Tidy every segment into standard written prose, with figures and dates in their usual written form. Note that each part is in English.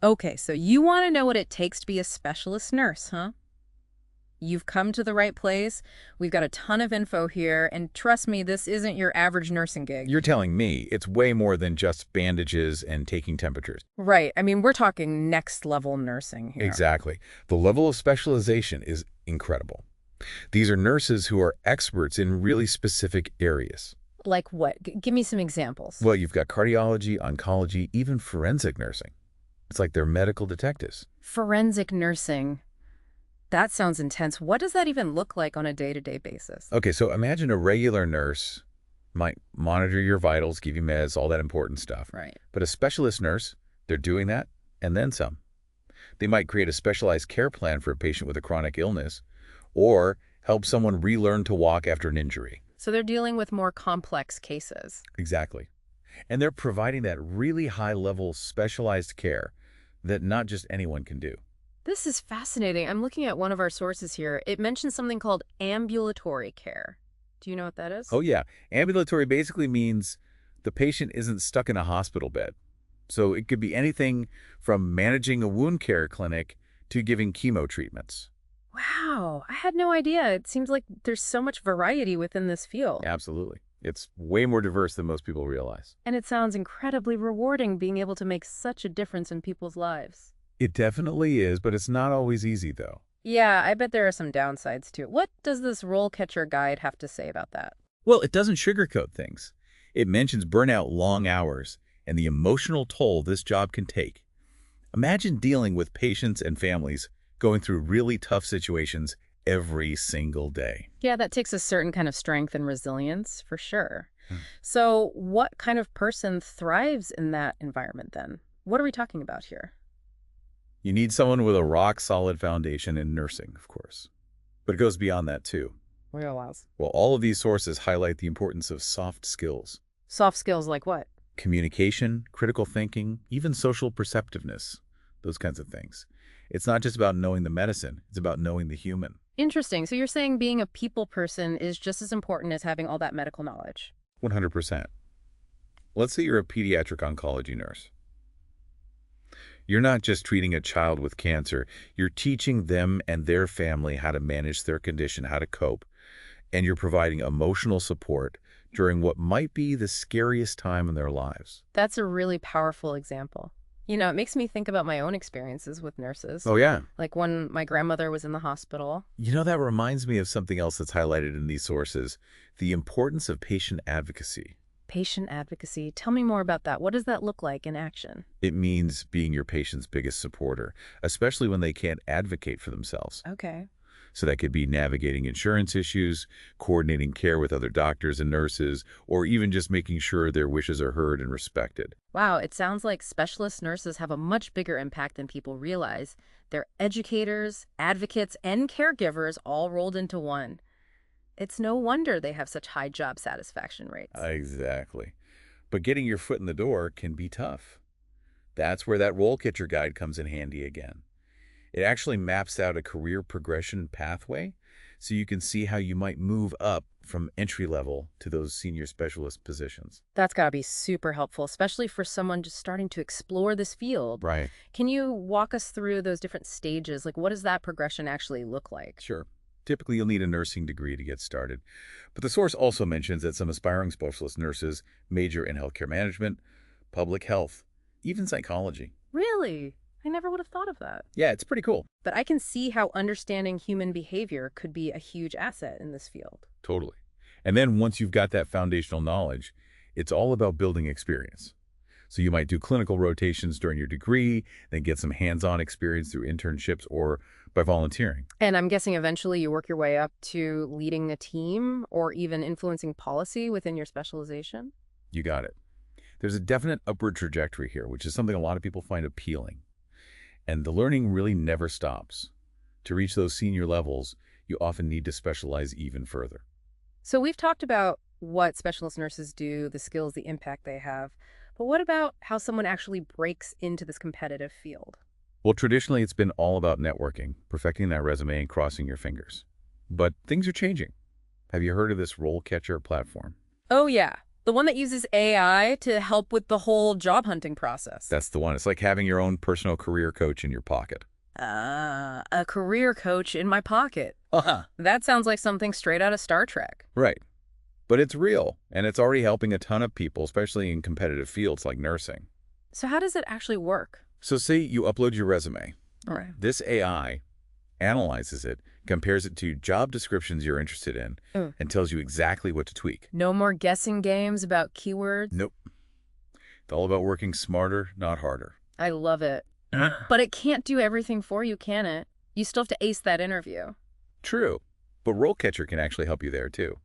Okay, so you want to know what it takes to be a specialist nurse, huh? You've come to the right place. We've got a ton of info here, and trust me, this isn't your average nursing gig. You're telling me it's way more than just bandages and taking temperatures. Right. I mean, we're talking next level nursing here. Exactly. The level of specialization is incredible. These are nurses who are experts in really specific areas. Like what? Give me some examples. Well, you've got cardiology, oncology, even forensic nursing. It's like they're medical detectives. Forensic nursing. That sounds intense. What does that even look like on a day-to-day basis? Okay, so imagine a regular nurse might monitor your vitals, give you meds, all that important stuff. Right. But a specialist nurse, they're doing that and then some. They might create a specialized care plan for a patient with a chronic illness or help someone relearn to walk after an injury. So they're dealing with more complex cases. Exactly. And they're providing that really high-level specialized care that not just anyone can do. This is fascinating. I'm looking at one of our sources here. It mentions something called ambulatory care. Do you know what that is? Oh yeah, ambulatory basically means the patient isn't stuck in a hospital bed. So it could be anything from managing a wound care clinic to giving chemo treatments. Wow, I had no idea. It seems like there's so much variety within this field. Absolutely. It's way more diverse than most people realize. And it sounds incredibly rewarding being able to make such a difference in people's lives. It definitely is, but it's not always easy, though. Yeah, I bet there are some downsides too. What does this RoleCatcher guide have to say about that? Well, it doesn't sugarcoat things. It mentions burnout, long hours, and the emotional toll this job can take. Imagine dealing with patients and families going through really tough situations every single day. Yeah, that takes a certain kind of strength and resilience, for sure. Hmm. So what kind of person thrives in that environment then? What are we talking about here? You need someone with a rock-solid foundation in nursing, of course. But it goes beyond that, too. Realize. Well, all of these sources highlight the importance of soft skills. Soft skills like what? Communication, critical thinking, even social perceptiveness, those kinds of things. It's not just about knowing the medicine, it's about knowing the human. Interesting. So you're saying being a people person is just as important as having all that medical knowledge. 100%. Let's say you're a pediatric oncology nurse. You're not just treating a child with cancer, you're teaching them and their family how to manage their condition, how to cope, and you're providing emotional support during what might be the scariest time in their lives. That's a really powerful example. You know, it makes me think about my own experiences with nurses. Oh, yeah. Like when my grandmother was in the hospital. You know, that reminds me of something else that's highlighted in these sources, the importance of patient advocacy. Patient advocacy. Tell me more about that. What does that look like in action? It means being your patient's biggest supporter, especially when they can't advocate for themselves. Okay. So that could be navigating insurance issues, coordinating care with other doctors and nurses, or even just making sure their wishes are heard and respected. Wow, it sounds like specialist nurses have a much bigger impact than people realize. They're educators, advocates, and caregivers all rolled into one. It's no wonder they have such high job satisfaction rates. Exactly. But getting your foot in the door can be tough. That's where that RoleCatcher guide comes in handy again. It actually maps out a career progression pathway so you can see how you might move up from entry level to those senior specialist positions. That's got to be super helpful, especially for someone just starting to explore this field. Right. Can you walk us through those different stages? Like, what does that progression actually look like? Sure. Typically, you'll need a nursing degree to get started. But the source also mentions that some aspiring specialist nurses major in healthcare management, public health, even psychology. Really? I never would have thought of that. Yeah, it's pretty cool. But I can see how understanding human behavior could be a huge asset in this field. Totally. And then once you've got that foundational knowledge, it's all about building experience. So you might do clinical rotations during your degree, then get some hands-on experience through internships or by volunteering. And I'm guessing eventually you work your way up to leading a team or even influencing policy within your specialization? You got it. There's a definite upward trajectory here, which is something a lot of people find appealing. And the learning really never stops. To reach those senior levels, you often need to specialize even further. So we've talked about what specialist nurses do, the skills, the impact they have. But what about how someone actually breaks into this competitive field? Well, traditionally, it's been all about networking, perfecting that resume, and crossing your fingers. But things are changing. Have you heard of this RoleCatcher platform? Oh, yeah. The one that uses AI to help with the whole job hunting process. That's the one. It's like having your own personal career coach in your pocket. A career coach in my pocket. Uh-huh. That sounds like something straight out of Star Trek. Right. But it's real, and it's already helping a ton of people, especially in competitive fields like nursing. So how does it actually work? So say you upload your resume. All right. This AI analyzes it, compares it to job descriptions you're interested in, Mm. and tells you exactly what to tweak. No more guessing games about keywords? Nope. It's all about working smarter, not harder. I love it. But it can't do everything for you, can it? You still have to ace that interview. True. But RoleCatcher can actually help you there, too.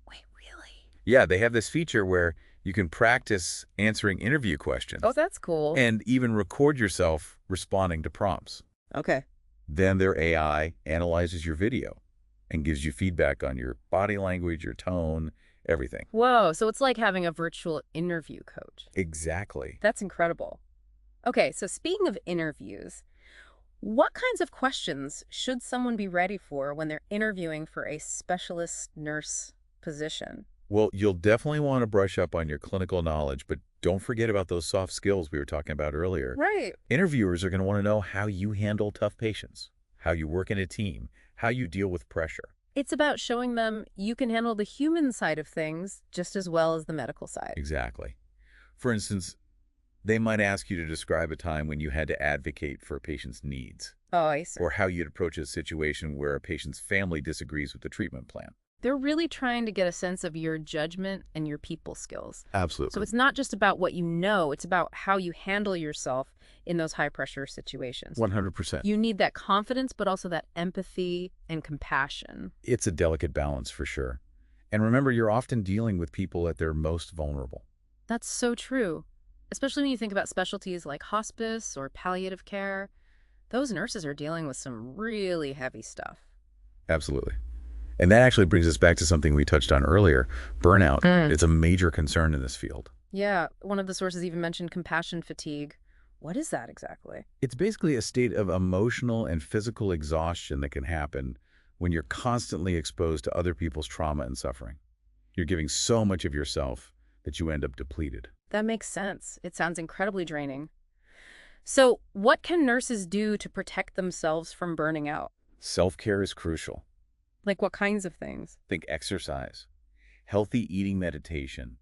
Wait, really? Yeah, they have this feature where you can practice answering interview questions Oh, that's cool. and even record yourself responding to prompts. Okay. Then their AI analyzes your video and gives you feedback on your body language, your tone, everything. Whoa, so it's like having a virtual interview coach. Exactly. That's incredible. Okay, so speaking of interviews, what kinds of questions should someone be ready for when they're interviewing for a specialist nurse position? Well, you'll definitely want to brush up on your clinical knowledge, but don't forget about those soft skills we were talking about earlier. Right. Interviewers are going to want to know how you handle tough patients, how you work in a team, how you deal with pressure. It's about showing them you can handle the human side of things just as well as the medical side. Exactly. For instance, they might ask you to describe a time when you had to advocate for a patient's needs, Oh, I see. or how you'd approach a situation where a patient's family disagrees with the treatment plan. They're really trying to get a sense of your judgment and your people skills. Absolutely. So it's not just about what you know, it's about how you handle yourself in those high-pressure situations. 100%. You need that confidence, but also that empathy and compassion. It's a delicate balance for sure. And remember, you're often dealing with people at their most vulnerable. That's so true, especially when you think about specialties like hospice or palliative care. Those nurses are dealing with some really heavy stuff. Absolutely. And that actually brings us back to something we touched on earlier. Burnout. It's a major concern in this field. Yeah, one of the sources even mentioned compassion fatigue. What is that exactly? It's basically a state of emotional and physical exhaustion that can happen when you're constantly exposed to other people's trauma and suffering. You're giving so much of yourself that you end up depleted. That makes sense. It sounds incredibly draining. So, what can nurses do to protect themselves from burning out? Self-care is crucial. Like what kinds of things? Think exercise, healthy eating, meditation,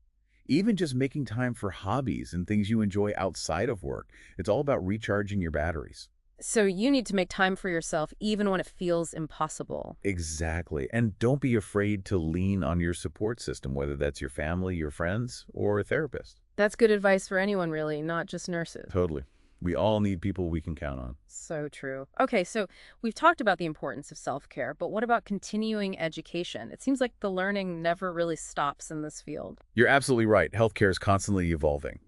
even just making time for hobbies and things you enjoy outside of work. It's all about recharging your batteries. So you need to make time for yourself even when it feels impossible. Exactly. And don't be afraid to lean on your support system, whether that's your family, your friends, or a therapist. That's good advice for anyone, really, not just nurses. Totally. We all need people we can count on. So true. Okay, so we've talked about the importance of self-care, but what about continuing education? It seems like the learning never really stops in this field. You're absolutely right. Healthcare is constantly evolving.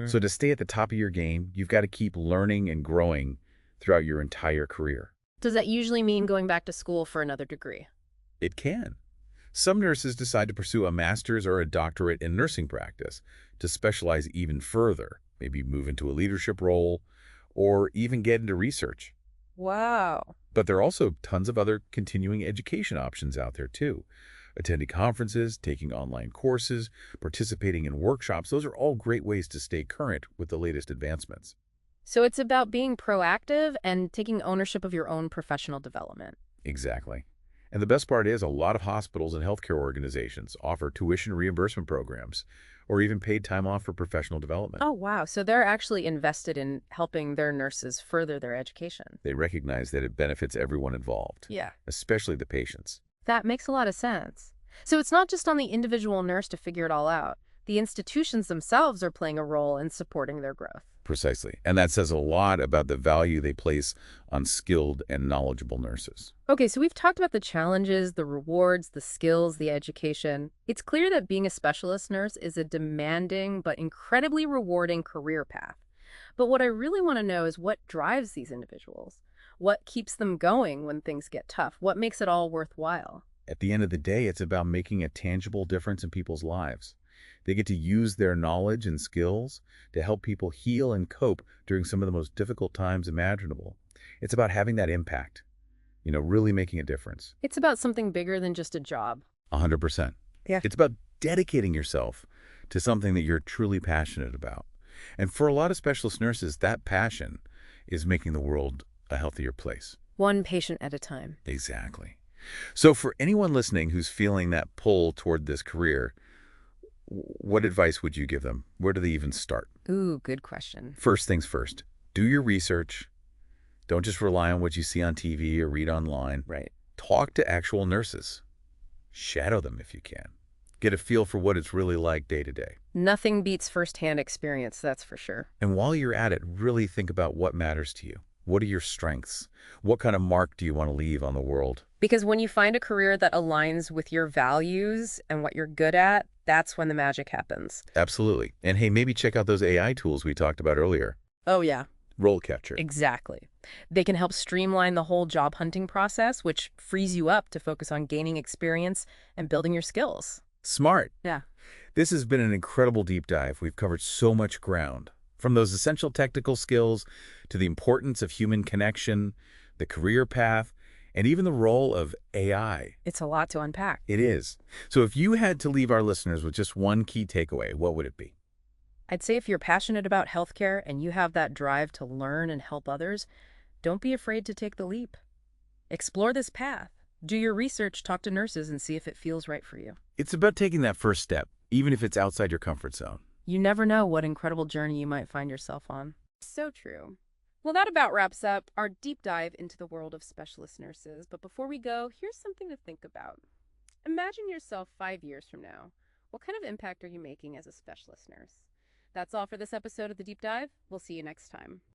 So to stay at the top of your game, you've got to keep learning and growing throughout your entire career. Does that usually mean going back to school for another degree? It can. Some nurses decide to pursue a master's or a doctorate in nursing practice to specialize even further, maybe move into a leadership role, or even get into research. Wow. But there are also tons of other continuing education options out there too. Attending conferences, taking online courses, participating in workshops, those are all great ways to stay current with the latest advancements. So it's about being proactive and taking ownership of your own professional development. Exactly. And the best part is a lot of hospitals and healthcare organizations offer tuition reimbursement programs or even paid time off for professional development. Oh, wow. So they're actually invested in helping their nurses further their education. They recognize that it benefits everyone involved, Yeah. especially the patients. That makes a lot of sense. So it's not just on the individual nurse to figure it all out. The institutions themselves are playing a role in supporting their growth. Precisely. And that says a lot about the value they place on skilled and knowledgeable nurses. Okay, so we've talked about the challenges, the rewards, the skills, the education. It's clear that being a specialist nurse is a demanding but incredibly rewarding career path. But what I really want to know is what drives these individuals? What keeps them going when things get tough? What makes it all worthwhile? At the end of the day, it's about making a tangible difference in people's lives. They get to use their knowledge and skills to help people heal and cope during some of the most difficult times imaginable. It's about having that impact, really making a difference. It's about something bigger than just a job. 100%. Yeah. It's about dedicating yourself to something that you're truly passionate about. And for a lot of specialist nurses, that passion is making the world a healthier place. One patient at a time. Exactly. So for anyone listening who's feeling that pull toward this career, what advice would you give them? Where do they even start? Ooh, good question. First things first, do your research. Don't just rely on what you see on TV or read online. Right. Talk to actual nurses. Shadow them if you can. Get a feel for what it's really like day to day. Nothing beats firsthand experience, that's for sure. And while you're at it, really think about what matters to you. What are your strengths? What kind of mark do you want to leave on the world? Because when you find a career that aligns with your values and what you're good at, that's when the magic happens. Absolutely. And hey, maybe check out those AI tools we talked about earlier. Oh, yeah. RoleCatcher. Exactly. They can help streamline the whole job hunting process, which frees you up to focus on gaining experience and building your skills. Smart. Yeah. This has been an incredible deep dive. We've covered so much ground, from those essential technical skills to the importance of human connection, the career path, and even the role of AI. It's a lot to unpack. It is. So if you had to leave our listeners with just one key takeaway, what would it be? I'd say if you're passionate about healthcare and you have that drive to learn and help others, don't be afraid to take the leap. Explore this path. Do your research, talk to nurses, and see if it feels right for you. It's about taking that first step, even if it's outside your comfort zone. You never know what incredible journey you might find yourself on. So true. Well, that about wraps up our deep dive into the world of specialist nurses. But before we go, here's something to think about. Imagine yourself 5 years from now. What kind of impact are you making as a specialist nurse? That's all for this episode of The Deep Dive. We'll see you next time.